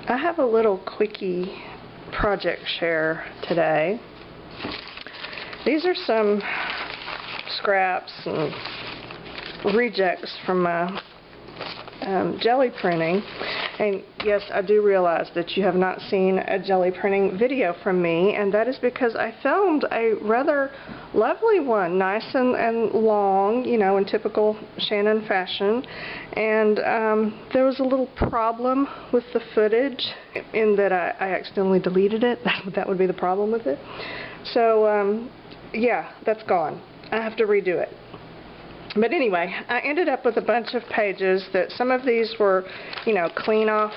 I have a little quickie project share today. These are some scraps and rejects from my jelly printing. And yes, I do realize that you have not seen a jelly printing video from me, and that is because I filmed a rather lovely one, nice and long, you know, in typical Shannon fashion. And there was a little problem with the footage in that I accidentally deleted it. That would be the problem with it. So yeah, that's gone. I have to redo it. But anyway, I ended up with a bunch of pages that some of these were, you know, clean off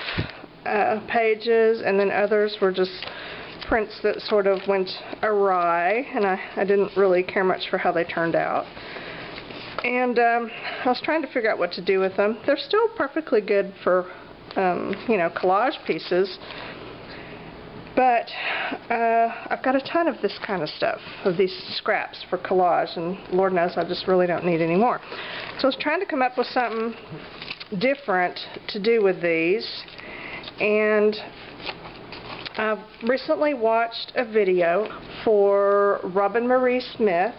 pages, and then others were just prints that sort of went awry, and I didn't really care much for how they turned out. And I was trying to figure out what to do with them. They're still perfectly good for, you know, collage pieces. But I've got a ton of this kind of stuff, of these scraps for collage, and Lord knows I just really don't need any more. So I was trying to come up with something different to do with these, and I've recently watched a video for Roben-Marie Smith,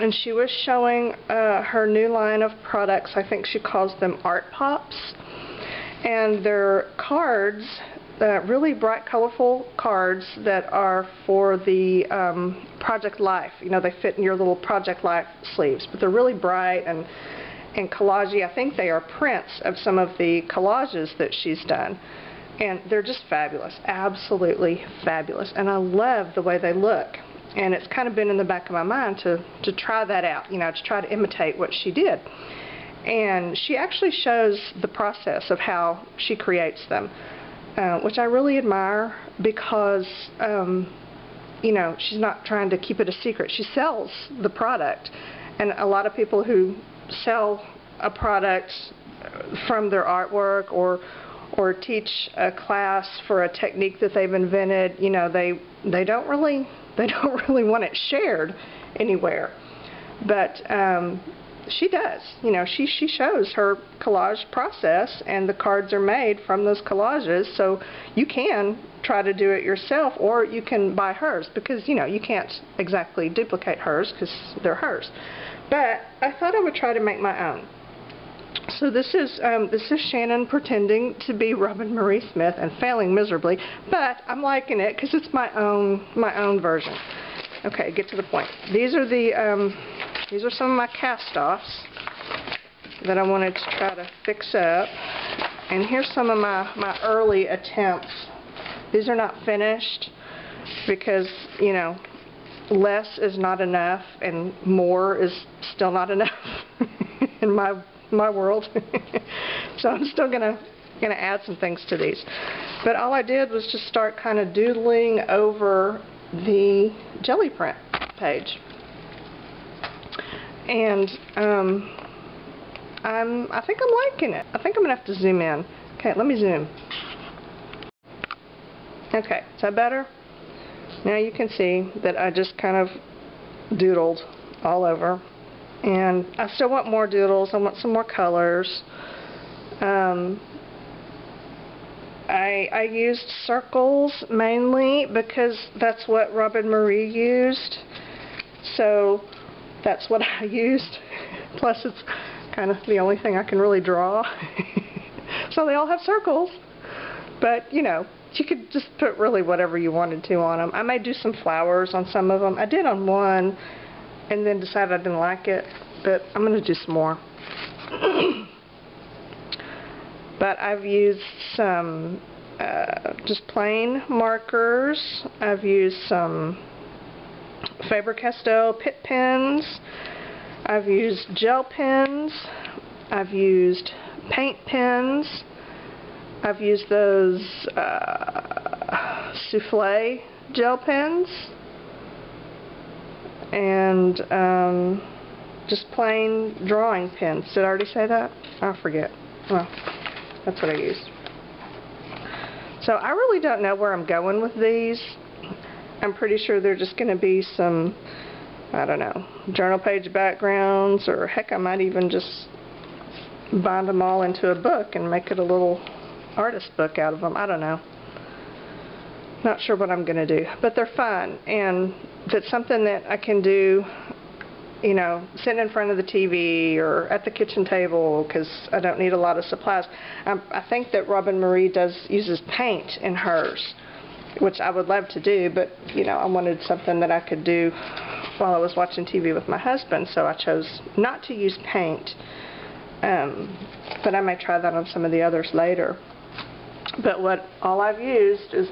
and she was showing her new line of products. I think she calls them Art Pops, and they're cards, really bright, colorful cards that are for the Project Life. You know, they fit in your little Project Life sleeves, but they're really bright and collagey. I think they are prints of some of the collages that she's done, and they're just fabulous, absolutely fabulous, and I love the way they look. And it's kind of been in the back of my mind to try that out, you know, to try to imitate what she did. And she actually shows the process of how she creates them. Which I really admire, because, you know, she's not trying to keep it a secret. She sells the product, and a lot of people who sell a product from their artwork or teach a class for a technique that they've invented, you know, they don't really want it shared anywhere. But she does. You know, she shows her collage process, and the cards are made from those collages, so you can try to do it yourself, or you can buy hers, because, you know, you can't exactly duplicate hers because they're hers. But I thought I would try to make my own. So this is Shannon pretending to be Roben-Marie Smith and failing miserably, but I'm liking it because it's my own version. Okay, get to the point. These are some of my cast-offs that I wanted to try to fix up. And here's some of my early attempts. These are not finished because, you know, less is not enough and more is still not enough in my world. So I'm still gonna add some things to these. But all I did was just start kind of doodling over the jelly print page. And I think I'm liking it. I think I'm gonna have to zoom in. Okay, let me zoom. Okay, is that better? Now you can see that I just kind of doodled all over, and I still want more doodles. I want some more colors. I used circles mainly because that's what Roben-Marie used, so that's what I used. Plus it's kind of the only thing I can really draw. So they all have circles, but you know, you could just put really whatever you wanted to on them. I may do some flowers on some of them. I did on one and then decided I didn't like it, but I'm going to do some more. But I've used some just plain markers. I've used some Faber-Castell Pitt pens. I've used gel pens. I've used paint pens. I've used those souffle gel pens. And just plain drawing pens. Did I already say that? I forget. Well, that's what I used. So I really don't know where I'm going with these. I'm pretty sure they're just going to be some, I don't know, journal page backgrounds, or heck, I might even just bind them all into a book and make it a little artist book out of them. I don't know. Not sure what I'm going to do, but they're fun, and that's something that I can do, you know, sitting in front of the TV or at the kitchen table, because I don't need a lot of supplies. I think that Roben-Marie uses paint in hers, which I would love to do, but you know, I wanted something that I could do while I was watching TV with my husband, so I chose not to use paint. But I may try that on some of the others later. But all I've used is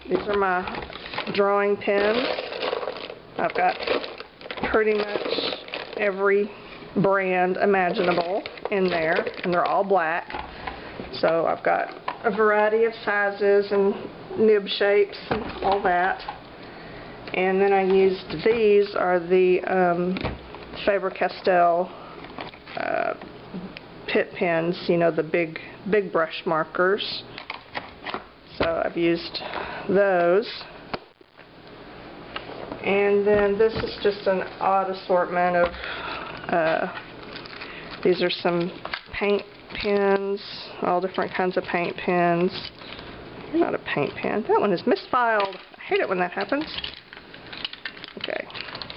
these are my drawing pens. I've got pretty much every brand imaginable in there, and they're all black. So I've got a variety of sizes and nib shapes and all that. And then I used these are the Faber-Castell pit pens, you know, the big brush markers. So I've used those. And then this is just an odd assortment of, these are some paint pens, all different kinds of paint pens. Not a paint pen. That one is misfiled. I hate it when that happens. Okay,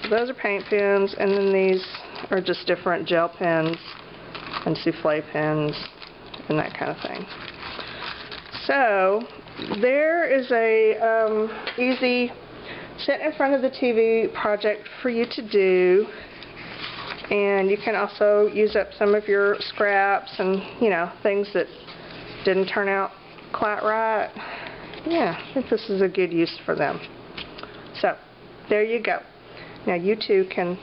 so those are paint pens, and then these are just different gel pens and souffle pens and that kind of thing. So there is a easy sit in front of the TV project for you to do, and you can also use up some of your scraps and, you know, things that didn't turn out quite right. Yeah, I think this is a good use for them. So there you go. Now you too can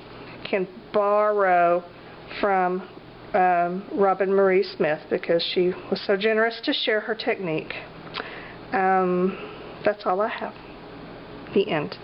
borrow from Roben-Marie Smith, because she was so generous to share her technique. That's all I have. The end.